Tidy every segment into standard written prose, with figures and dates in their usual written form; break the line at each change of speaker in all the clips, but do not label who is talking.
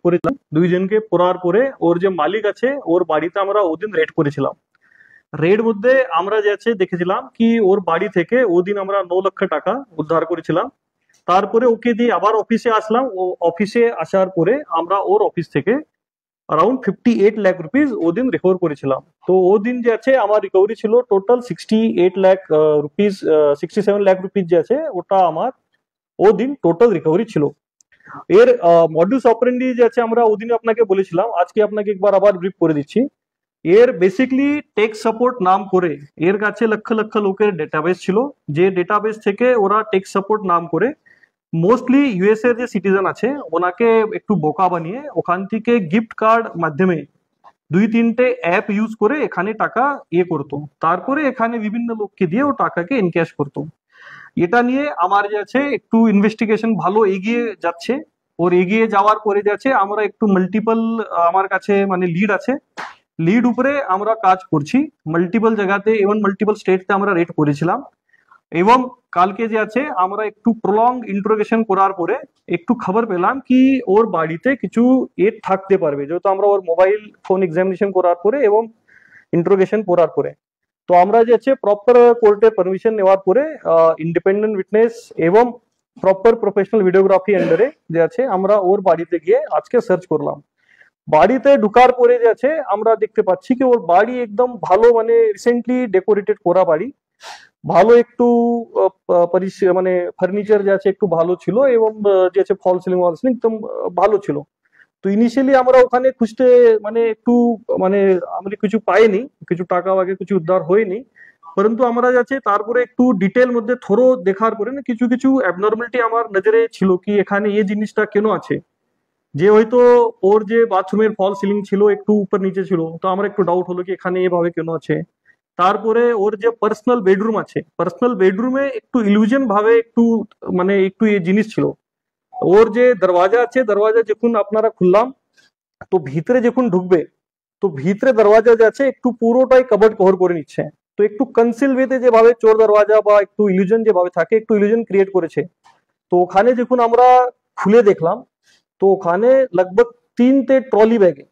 করেছিলাম দুইজনকে পড়ার পরে ওর যে মালিক আছে ওর বাড়িতে আমরা ওদিন রেড করেছিলাম। রেড মধ্যে আমরা যে আছে দেখেছিলাম কি ওর বাড়ি থেকে ওদিন আমরা 9 লক্ষ টাকা উদ্ধার করেছিলাম। তারপরে ওকে দিয়ে আবার অফিসে আসলাম। ও অফিসে আসার পরে আমরা ওর অফিস থেকে अराउंड 58 लाख रुपीज ও দিন রিকভার করেছিলাম। তো ও দিন যে আছে আমার রিকভারি ছিল total 68 lakh rupees, 67 lakh rupees যে আছে ওটা আমার ও দিন টোটাল রিকভারি ছিল। এর মডুস অপারেন্ডি যে আছে আমরা ওদিন আপনাকে বলেছিলাম, আজকে আপনাকে একবার আবার ব্রিফ করে দিচ্ছি। এর বেসিকলি টেক সাপোর্ট নাম করে এর কাছে লক্ষ লক্ষ লোকের ডেটাবেস ছিল, যে ডেটাবেস থেকে ওরা টেক সাপোর্ট নাম করে মোস্টলি ইউএসএ যে সিটিজেন আছে ওনাকে একটু বোকা বানিয়ে ওখান থেকে গিফট কার্ড মাধ্যমে দুই তিনটে অ্যাপ ইউজ করে এখানে টাকা করতো, তারপরে এখানে বিভিন্ন লোককে দিয়ে ও টাকাকে এনক্যাশ করতো। এটা নিয়ে আমার যে আছে একটু ইনভেস্টিগেশন ভালো এগিয়ে যাচ্ছে। ওর এগিয়ে যাওয়ার পরে যাচ্ছে আমরা একটু মাল্টিপল আমার কাছে মানে লিড আছে, লিড উপরে আমরা কাজ করছি মাল্টিপল জায়গাতে, এবং মাল্টিপল স্টেটতে আমরা রেড করেছিলাম। এবং কালকে যে আছে আমরা একটু প্রলং ইন্টারোগেশন করার পরে একটু খবর পেলাম কি ওর বাড়িতে কিছু থাকতে পারবে, যেহেতু আমরা ওর মোবাইল ফোন এক্সামিনেশন করার পরে এবং ইন্টারোগেশন করার পরে। তো আমরা যে আছে প্রপার কোর্টের পারমিশন নেওয়ার পরে ইন্ডিপেন্ডেন্ট উইটনেস এবং প্রপার প্রফেশনাল ভিডিওগ্রাফি আন্ডারে যে আছে আমরা ওর বাড়িতে গিয়ে আজকে সার্চ করলাম। বাড়িতে ঢুকার পরে যে আছে আমরা দেখতে পাচ্ছি কি ওর বাড়ি একদম ভালো মানে রিসেন্টলি ডেকোরেটেড করা বাড়ি, ভালো একটু মানে ফার্নিচার যে আছে একটু ভালো ছিল, এবং যে আছে ফল সিলিং ওয়াল সিলিং একদম ভালো ছিল। তো ইনিশিয়ালি আমরা ওখানে খুঁজতে মানে একটু মানে আমরা কিছু পাইনি, কিছু টাকা আগে কিছু উদ্ধার হয়নি, পরন্তু আমরা যাচ্ছে তারপরে একটু ডিটেল মধ্যে থরো দেখার পরে না কিছু কিছু অ্যাবনর্মালিটি আমার নজরে ছিল কি এখানে এই জিনিসটা কেন আছে। যে হয়তো ওর যে বাথরুমের ফল সিলিং ছিল একটু উপর নিচে ছিল, তো আমার একটু ডাউট হলো কি এখানে এভাবে কেন আছে। তারপরে ওর যে পার্সোনাল বেডরুম আছে, পার্সোনাল বেডরুমে একটু ইলিউশন ভাবে একটু মানে একটু এই জিনিস ছিল। ওর যে দরওয়াজা আছে, দরওয়াজা যখন আপনারা খুললাম তো ভিতরে যখন ঢুকবে তো ভিতরে দরওয়াজা যে আছে একটু পুরোটাই কভার কভার করে নিচ্ছে। তো একটু কনসিল ওয়েতে যেভাবে চোর দরওয়াজা বা একটু ইলিউশন যেভাবে থাকে একটু ইলিউশন ক্রিয়েট করেছে। তো ওখানে যখন আমরা খুলে দেখলাম তো ওখানে लगभग 3টে ট্রলি ব্যাগে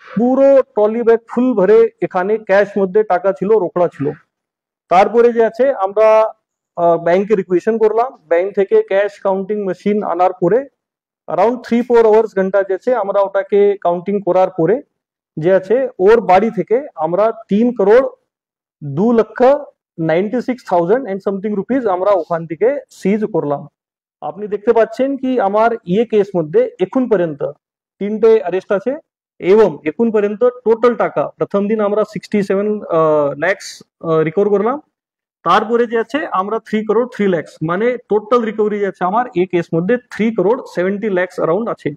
পুরো ট্রলি ব্যাগ ফুল ভরে এখানে ক্যাশ মধ্যে টাকা ছিল, রোকড়া ছিল। তারপরে যে আছে আমরা ব্যাংকে রিকুয়েশন করলাম, ব্যাংক থেকে ক্যাশ কাউন্টিং মেশিন আনার পরে अराउंड 3-4 আওয়ার্স ঘন্টা যে আছে আমরা ওটাকে কাউন্টিং করার পরে যে আছে ওর বাড়ি থেকে আমরা 3,02,96,000 এন্ড সামথিং রুপিস আমরা ওখান থেকে সিজ করলাম। আপনি দেখতে পাচ্ছেন কি আমার কেস মধ্যে এখন পর্যন্ত 3টে অ্যারেস্ট আছে, এবং এখন পর্যন্ত টোটাল টাকা প্রথম দিন আমরা 67 lakhs রিকভার করলাম। তারপরে যে আছে আমরা 3 crore 3 lakhs মানে টোটাল রিকভারি যে আছে আমার কেস মধ্যে 3 crore 70 lakhs अराउंड আছে।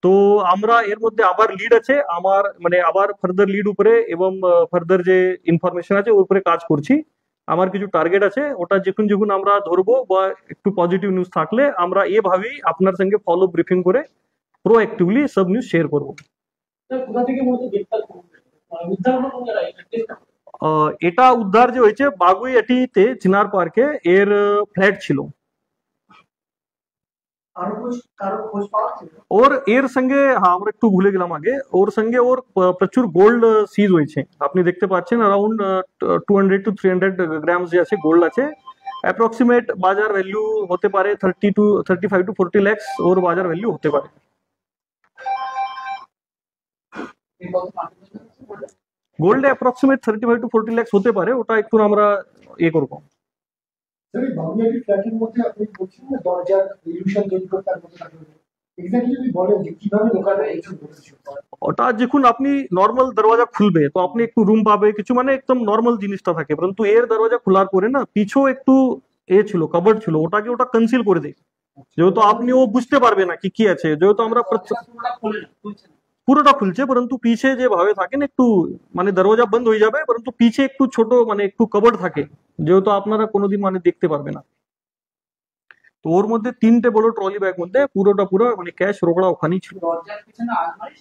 তো আমরা এর মধ্যে আবার লিড আছে আমার মানে আবার ফার্দার লিড উপরে এবং ফার্দার যে ইনফরমেশন আছে ওর উপরে কাজ করছি। আমার কিছু টার্গেট আছে, ওটা যখন যখন আমরা ধরবো বা একটু পজিটিভ নিউজ থাকলে আমরা এভাবেই আপনার সঙ্গে ফলো ব্রিফিং করে প্রোঅ্যাক্টিভলি সব নিউজ শেয়ার করবো। এটা উদ্ধার যে হয়েছে বাগুইআটিতে চিনার পার্কে এর ফ্ল্যাট ছিল। ওর এর সঙ্গে হ্যাঁ আমরা একটু ভুলে গেলাম আগে, ওর সঙ্গে ওর প্রচুর গোল্ড সিজ হয়েছে। আপনি দেখতে পাচ্ছেন अराउंड 200 to 300 গ্রামস যে আছে গোল্ড আছে। অ্যাপ্রক্সিমেট বাজার ভ্যালু হতে পারে 35 to 40 lakhs ওর বাজার ভ্যালু হতে পারে। গোল্ড অ্যাপ্রক্সিমেট 35 to 40 lakhs হতে পারে, ওটা একটু আমরা করবো। ওটা যখন আপনি নর্মাল দরওয়াজা খুলবে তো আপনি একটু রুম পাবে কিছু মানে একদম নর্মাল জিনিসটা থাকে, পরন্তু এর দরওয়াজা খোলার পরে না পিছু একটু ছিল কভার ছিল, ওটাকে ওটা কনসিল করে দেয়, যেহেতু আপনি ও বুঝতে পারবে না কি কি আছে, যেহেতু আমরা পুরোটা খুলছে পরন্তু পিছে যে ভাবে থাকে না একটু মানে দরওয়াজা বন্ধ হয়ে যাবে পরন্তু পিছে একটু ছোট মানে একটু কভার থাকে, যেহেতু আপনারা কোনোদিন মানে দেখতে পারবে না। তো ওর মধ্যে 3টে বড় ট্রলি ব্যাগ মধ্যে পুরোটা পুরো মানে ক্যাশ রোকড়া ওখানেই ছিল।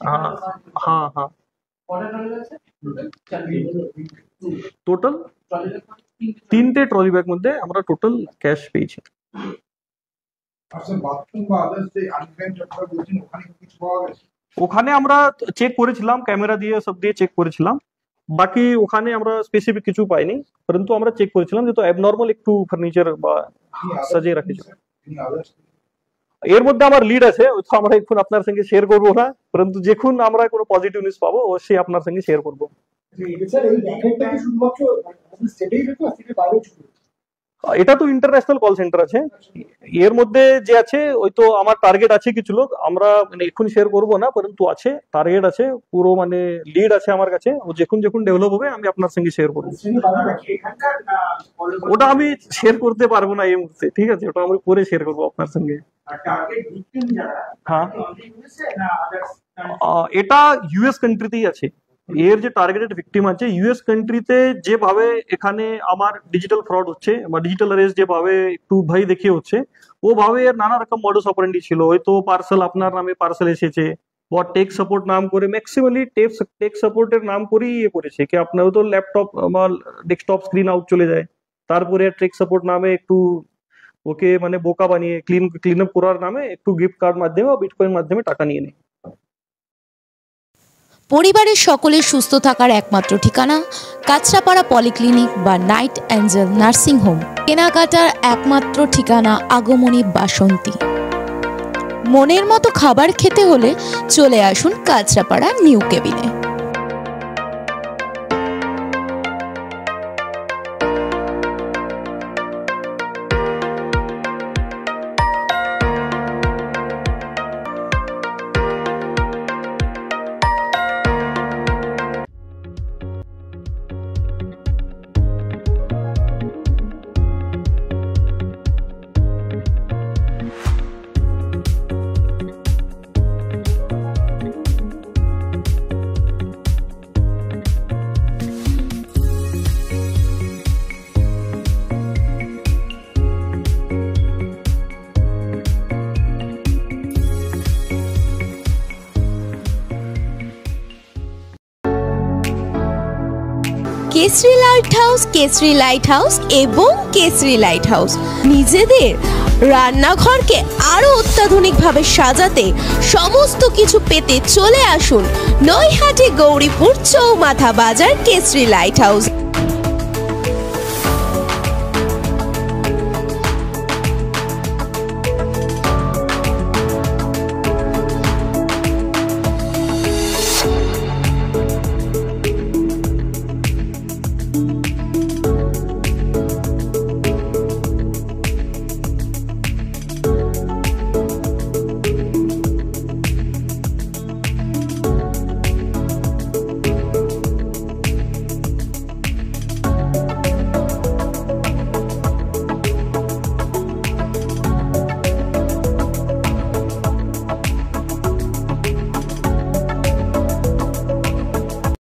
হ্যাঁ হ্যাঁ হ্যাঁ টোটাল 3টে ট্রলি ব্যাগ মধ্যে আমরা টোটাল ক্যাশ পেয়েছি।
বাথরুম বা আদার্স যে আনক্লেইমড টাকা বলছেন ওখানে কিছু পাওয়া গেছে?
ওখানে আমরা চেক করেছিলাম, ক্যামেরা দিয়ে সব দিয়ে চেক করেছিলাম, বাকি ওখানে আমরা স্পেসিফিক কিছু পাইনি, কিন্তু আমরা চেক করেছিলাম যে তো অ্যাবনর্মাল একটু ফার্নিচার বা সাজিয়ে রাখেছিল। এর মধ্যে আমার লিড আছে, ওই তো আমরা এখন আপনার সঙ্গে শেয়ার করবো না, কিন্তু যখন আমরা কোনো পজিটিভ নিউজ পাবো অবশ্যই আপনার সঙ্গে শেয়ার করবো। এটা তো ইন্টারন্যাশনাল কল সেন্টার আছে, এর মধ্যে যে আছে ওই তো আমার টার্গেট আছে কিছু লোক, আমরা মানে এখন শেয়ার করবো না, কিন্তু আছে টার্গেট আছে পুরো, মানে লিড আছে আমার কাছে, ও যখন যখন ডেভেলপ হবে আমি আপনার সঙ্গে শেয়ার করবো। ওটা আমি শেয়ার করতে পারবো না এই মুহূর্তে, ঠিক আছে, ওটা আমি পরে শেয়ার করবো আপনার সঙ্গে। হ্যাঁ, এটা ইউএস কান্ট্রিতেই আছে, এর যে টার্গেটেড ভিকটিম আছে ইউএস কান্ট্রিতে, যেভাবে এখানে আমার ডিজিটাল ফ্রড হচ্ছে বা ডিজিটাল অ্যারেস্ট যেভাবে একটু ভয় দেখিয়ে হচ্ছে, ওভাবে এর নানা রকম মডাস অপারেন্ডি ছিল। হয়তো পার্সেল আপনার নামে পার্সেল এসেছে, বা টেক সাপোর্ট নাম করে, ম্যাক্সিমালি টেক সাপোর্টের নাম করেই ইয়ে করেছে কি আপনার তো ল্যাপটপ বা ডেস্কটপ স্ক্রিন আউট চলে যায়, তারপরে টেক সাপোর্ট নামে একটু ওকে মানে বোকা বানিয়ে ক্লিন আপ করার নামে একটু গিফট কার্ড মাধ্যমে বা বিটকয়েন মাধ্যমে টাকা নিয়ে নেয়।
পরিবারের সকলের সুস্থ থাকার একমাত্র ঠিকানা কাঁচরাপাড়া পলিক্লিনিক বা নাইট অ্যাঞ্জেল নার্সিং হোম। কেনাকাটার একমাত্র ঠিকানা আগমনী বাসন্তী। মনের মতো খাবার খেতে হলে চলে আসুন কাঁচরাপাড়া নিউ কেবিনে। Kesari light house, Kesari light house এবং কেসরি লাইট হাউস নিজেদের রান্নাঘরকে আরো অত্যাধুনিকভাবে সাজাতে, সমস্ত কিছু পেতে চলে আসুন নৈহাটি গৌরীপুর চৌমাথা বাজার কেসরি লাইট হাউস।